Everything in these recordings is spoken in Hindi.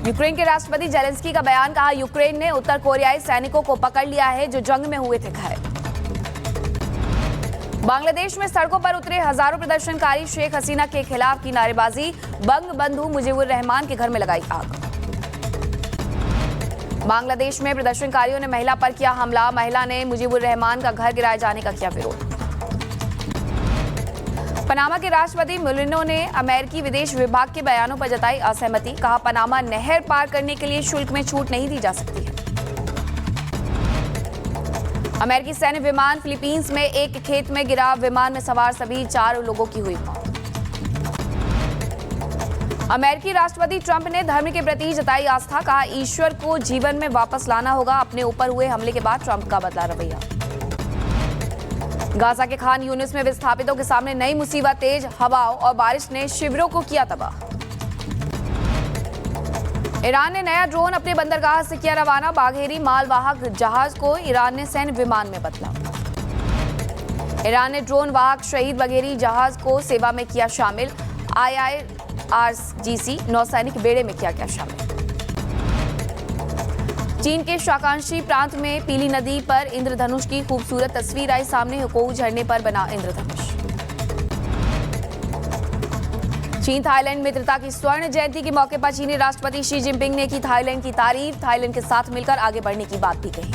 यूक्रेन के राष्ट्रपति जेलेंस्की का बयान, कहा यूक्रेन ने उत्तर कोरियाई सैनिकों को पकड़ लिया है जो जंग में हुए थे घायल। बांग्लादेश में सड़कों पर उतरे हजारों प्रदर्शनकारी, शेख हसीना के खिलाफ की नारेबाजी, बंग बंधु मुजीबुर रहमान के घर में लगाई आग। बांग्लादेश में प्रदर्शनकारियों ने महिला पर किया हमला, महिला ने मुजीबुर रहमान का घर गिराए जाने का किया विरोध। पनामा के राष्ट्रपति मुलिनो ने अमेरिकी विदेश विभाग के बयानों पर जताई असहमति, कहा पनामा नहर पार करने के लिए शुल्क में छूट नहीं दी जा सकती है। अमेरिकी सैन्य विमान फिलीपींस में एक खेत में गिरा, विमान में सवार सभी 4 लोगों की हुई मौत। अमेरिकी राष्ट्रपति ट्रंप ने धर्म के प्रति जताई आस्था, कहा ईश्वर को जीवन में वापस लाना होगा, अपने ऊपर हुए हमले के बाद ट्रंप का बदला रवैया। गाजा के खान यूनिस में विस्थापितों के सामने नई मुसीबत, तेज हवाओं और बारिश ने शिविरों को किया तबाह। ईरान ने नया ड्रोन अपने बंदरगाह से किया रवाना, बाघेरी मालवाहक जहाज को ईरान ने सैन्य विमान में बदला। ईरान ने ड्रोन वाहक शहीद बाघेरी जहाज को सेवा में किया शामिल, IRGC नौसैनिक बेड़े में किया गया शामिल। चीन के शाकांक्षी प्रांत में पीली नदी पर इंद्रधनुष की खूबसूरत तस्वीर आई सामने, हुकोऊ झरने पर बना इंद्रधनुष। चीन थाईलैंड मित्रता की स्वर्ण जयंती के मौके पर चीनी राष्ट्रपति शी जिनपिंग ने की थाईलैंड की तारीफ, थाईलैंड के साथ मिलकर आगे बढ़ने की बात भी कही।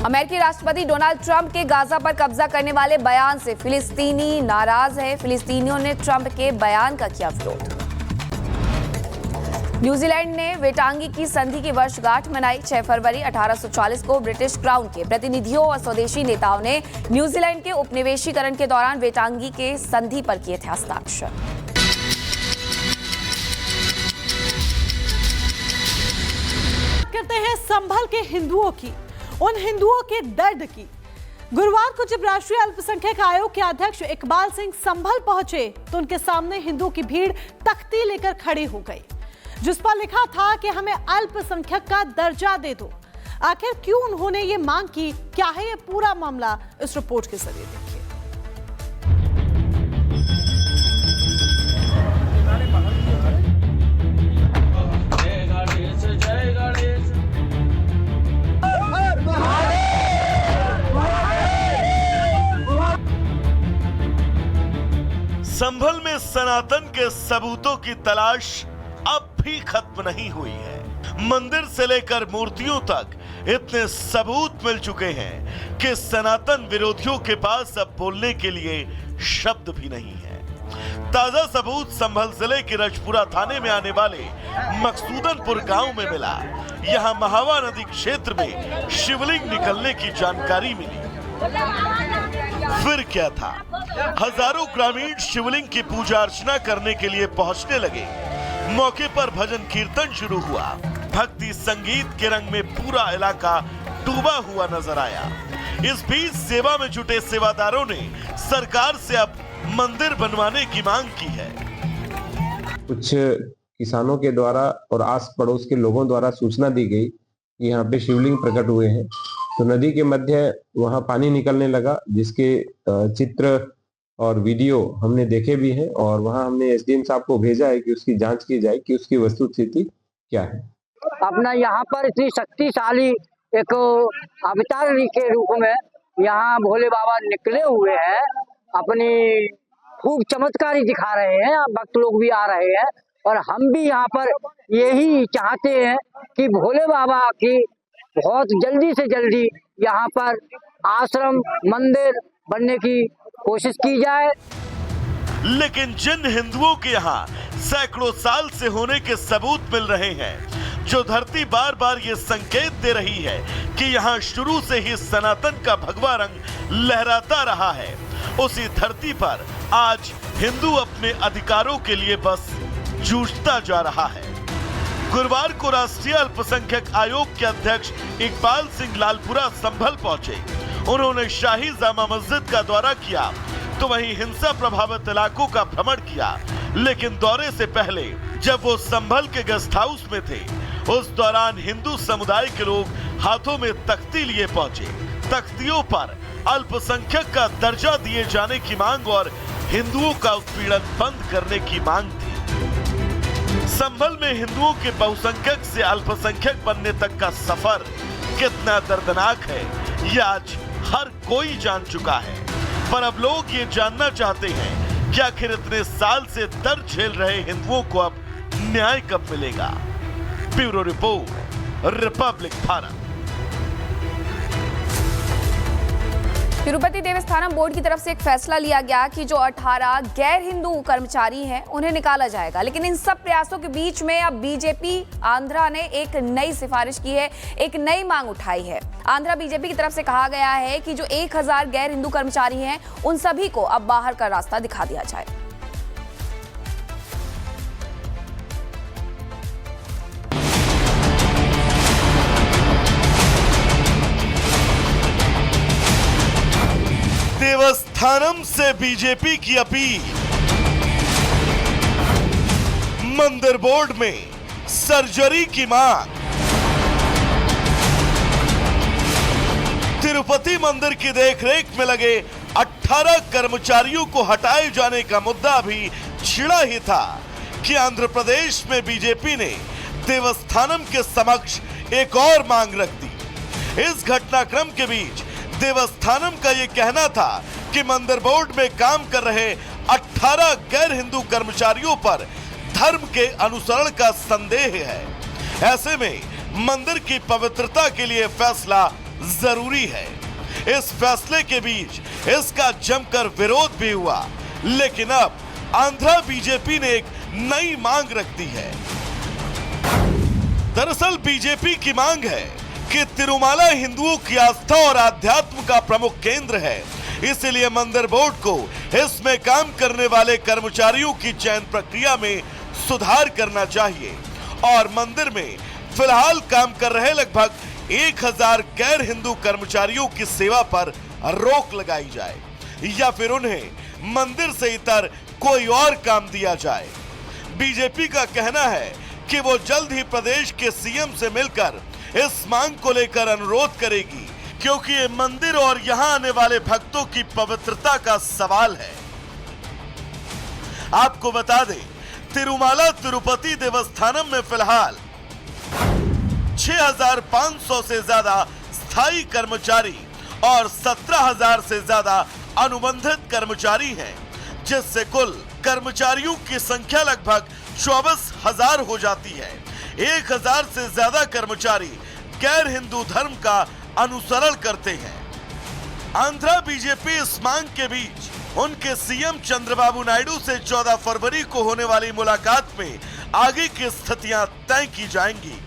अमेरिकी राष्ट्रपति डोनाल्ड ट्रंप के गाजा पर कब्जा करने वाले बयान से फिलिस्तीनी नाराज है, फिलिस्तीनियों ने ट्रंप के बयान का किया विरोध। न्यूजीलैंड ने वेटांगी की संधि की वर्षगांठ मनाई, 6 फरवरी 1840 को ब्रिटिश क्राउन के प्रतिनिधियों और स्वदेशी नेताओं ने न्यूजीलैंड के उपनिवेशीकरण के दौरान वेटांगी के संधि पर किए थे हस्ताक्षर। करते हैं संभल के हिंदुओं की, उन हिंदुओं के दर्द की। गुरुवार को जब राष्ट्रीय अल्पसंख्यक आयोग के अध्यक्ष इकबाल सिंह संभल पहुंचे तो उनके सामने हिंदुओं की भीड़ तख्ती लेकर खड़ी हो गई, जिस पर लिखा था कि हमें अल्पसंख्यक का दर्जा दे दो। आखिर क्यों उन्होंने ये मांग की, क्या है ये पूरा मामला, इस रिपोर्ट के जरिए देखिए। संभल में सनातन के सबूतों की तलाश अब भी खत्म नहीं हुई है। मंदिर से लेकर मूर्तियों तक इतने सबूत मिल चुके हैं कि सनातन विरोधियों के पास अब बोलने के लिए शब्द भी नहीं है। ताजा सबूत संभल जिले के रजपुरा थाने में आने वाले मकसूदनपुर गांव में मिला। यहां महावा नदी क्षेत्र में शिवलिंग निकलने की जानकारी मिली। फिर क्या था, हजारों ग्रामीण शिवलिंग की पूजा अर्चना करने के लिए पहुंचने लगे। मौके पर भजन कीर्तन शुरू हुआ। भक्ति संगीत के रंग में पूरा इलाका डूबा हुआ नजर आया। इस बीच सेवा में जुटे सेवादारों ने सरकार से अब मंदिर बनवाने की मांग की है। कुछ किसानों के द्वारा और आस पड़ोस के लोगों द्वारा सूचना दी गई कि यहाँ पे शिवलिंग प्रकट हुए हैं, तो नदी के मध्य वहां पानी निकलने लगा, जिसके चित्र और वीडियो हमने देखे भी हैं और वहां हमने एसडीएम साहब को भेजा है कि उसकी जांच की जाए कि उसकी वस्तुस्थिति क्या है। अपना यहाँ पर इतनी शक्तिशाली एक अवतार के रूप में यहाँ भोले बाबा निकले हुए हैं, अपनी खूब चमत्कारी दिखा रहे हैं, भक्त लोग भी आ रहे हैं और हम भी यहाँ पर यही चाहते हैं कि भोले बाबा की बहुत जल्दी से जल्दी यहाँ पर आश्रम मंदिर बनने की कोशिश की जाए। लेकिन जिन हिंदुओं के यहाँ सैकड़ों साल से होने के सबूत मिल रहे हैं, जो धरती बार बार ये संकेत दे रही है कि यहाँ शुरू से ही सनातन का भगवा रंग लहराता रहा है, उसी धरती पर आज हिंदू अपने अधिकारों के लिए बस जूझता जा रहा है। गुरुवार को राष्ट्रीय अल्पसंख्यक आयोग के अध्यक्ष इकबाल सिंह लालपुरा संभल पहुंचे। उन्होंने शाही जामा मस्जिद का दौरा किया तो वहीं हिंसा प्रभावित इलाकों का भ्रमण किया। लेकिन दौरे से पहले जब वो संभल के गेस्ट हाउस में थे, उस दौरान हिंदू समुदाय के लोग हाथों में तख्ती लिए पहुंचे। तख्तियों पर अल्पसंख्यक का दर्जा दिए जाने की मांग और हिंदुओं का उत्पीड़न बंद करने की मांग थी। संभल में हिंदुओं के बहुसंख्यक से अल्पसंख्यक बनने तक का सफर कितना दर्दनाक है, यह आज हर कोई जान चुका है। पर अब लोग ये जानना चाहते हैं कि आखिर इतने साल से दर्द झेल रहे हिंदुओं को अब न्याय कब मिलेगा। Bureau report, Republic Bharat. Tirupati Devasthanam board की तरफ से एक फैसला लिया गया कि जो 18 गैर हिंदू कर्मचारी हैं उन्हें निकाला जाएगा। लेकिन इन सब प्रयासों के बीच में अब बीजेपी आंध्रा ने एक नई सिफारिश की है, एक नई मांग उठाई है। आंध्रा बीजेपी की तरफ से कहा गया है कि जो 1000 गैर हिंदू कर्मचारी हैं उन सभी को अब बाहर का रास्ता दिखा दिया जाए। देवस्थानम से बीजेपी की अपील। मंदिर बोर्ड में सर्जरी की मांग। तिरुपति मंदिर की देखरेख में लगे 18 कर्मचारियों को हटाए जाने का मुद्दा भी छिड़ा ही था कि आंध्र प्रदेश में बीजेपी ने देवस्थानम के समक्ष एक और मांग रख दी। इस घटनाक्रम के बीच देवस्थानम का यह कहना था कि मंदिर बोर्ड में काम कर रहे 18 गैर हिंदू कर्मचारियों पर धर्म के अनुसरण का संदेह है। ऐसे में मंदिर की पवित्रता के लिए फैसला जरूरी है। इस फैसले के बीच इसका जमकर विरोध भी हुआ, लेकिन अब आंध्रा बीजेपी ने एक नई मांग रख दी है। दरअसल बीजेपी की मांग है कि तिरुमाला हिंदुओं की आस्था और आध्यात्म का प्रमुख केंद्र है, इसलिए मंदिर बोर्ड को इसमें काम करने वाले कर्मचारियों की चयन प्रक्रिया में सुधार करना चाहिए और मंदिर में फिलहाल काम कर रहे लगभग 1000 गैर हिंदू कर्मचारियों की सेवा पर रोक लगाई जाए या फिर उन्हें मंदिर से इतर कोई और काम दिया जाए। बीजेपी का कहना है कि वो जल्द ही प्रदेश के सीएम से मिलकर इस मांग को लेकर अनुरोध करेगी, क्योंकि ये मंदिर और यहां आने वाले भक्तों की पवित्रता का सवाल है। आपको बता दें, तिरुमाला तिरुपति देवस्थानम में फिलहाल 6500 से ज्यादा स्थायी कर्मचारी और 17000 से ज्यादा अनुबंधित कर्मचारी हैं, जिससे कुल कर्मचारियों की संख्या लगभग 24000 हो जाती है। 1000 से ज्यादा कर्मचारी गैर हिंदू धर्म का अनुसरण करते हैं। आंध्रा बीजेपी इस मांग के बीच उनके सीएम चंद्रबाबू नायडू से 14 फरवरी को होने वाली मुलाकात में आगे की स्थितियां तय की जाएंगी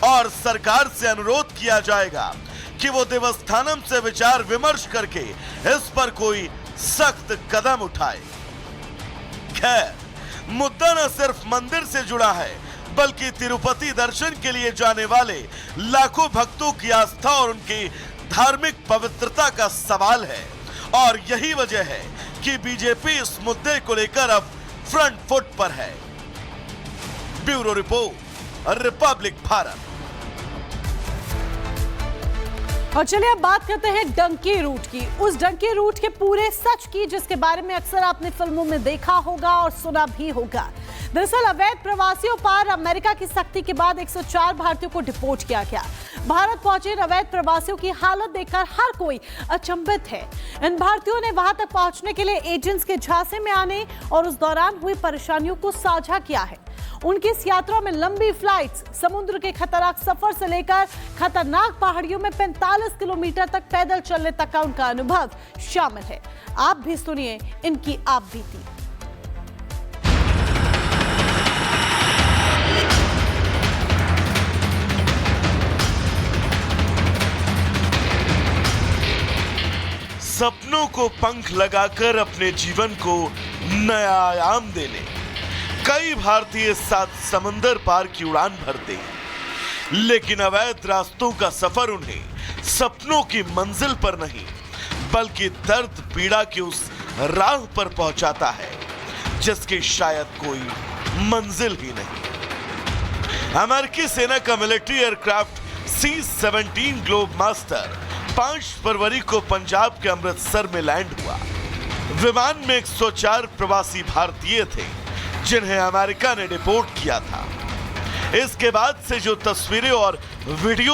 और सरकार से अनुरोध किया जाएगा कि वो देवस्थानम से विचार विमर्श करके इस पर कोई सख्त कदम उठाए। खैर, मुद्दा न सिर्फ मंदिर से जुड़ा है, बल्कि तिरुपति दर्शन के लिए जाने वाले लाखों भक्तों की आस्था और उनकी धार्मिक पवित्रता का सवाल है और यही वजह है कि बीजेपी इस मुद्दे को लेकर अब फ्रंट फुट पर है। Bureau report, Republic Bharat. और चलिए अब बात करते हैं डंकी रूट की, उस डंकी रूट के पूरे सच की जिसके बारे में अक्सर आपने फिल्मों में देखा होगा और सुना भी होगा। दरअसल अवैध प्रवासियों पर अमेरिका की सख्ती के बाद 104 भारतीयों को डिपोर्ट किया गया। भारत पहुंचे अवैध प्रवासियों की हालत देखकर हर कोई अचंभित है। इन भारतीयों ने वहां तक पहुंचने के लिए एजेंट्स के झांसे में आने और उस दौरान हुई परेशानियों को साझा किया है। उनकी इस यात्रा में लंबी फ्लाइट्स, समुद्र के खतरनाक सफर से लेकर खतरनाक पहाड़ियों में 45 किलोमीटर तक पैदल चलने तक का उनका अनुभव शामिल है। आप भी सुनिए इनकी आप बीती। सपनों को पंख लगाकर अपने जीवन को नया आयाम देने कई भारतीय 7 समंदर पार की उड़ान भरते हैं, लेकिन अवैध रास्तों का सफर उन्हें सपनों की मंजिल पर नहीं बल्कि दर्द पीड़ा की उस राह पर पहुंचाता है जिसकी शायद कोई मंजिल ही नहीं। अमेरिकी सेना का military aircraft C-17 globe master 5 फरवरी को पंजाब के अमृतसर में लैंड हुआ। विमान में 104 प्रवासी भारतीय थे जिन्हें अमेरिका ने डिपोर्ट किया था। इसके बाद से जो तस्वीरें और वीडियो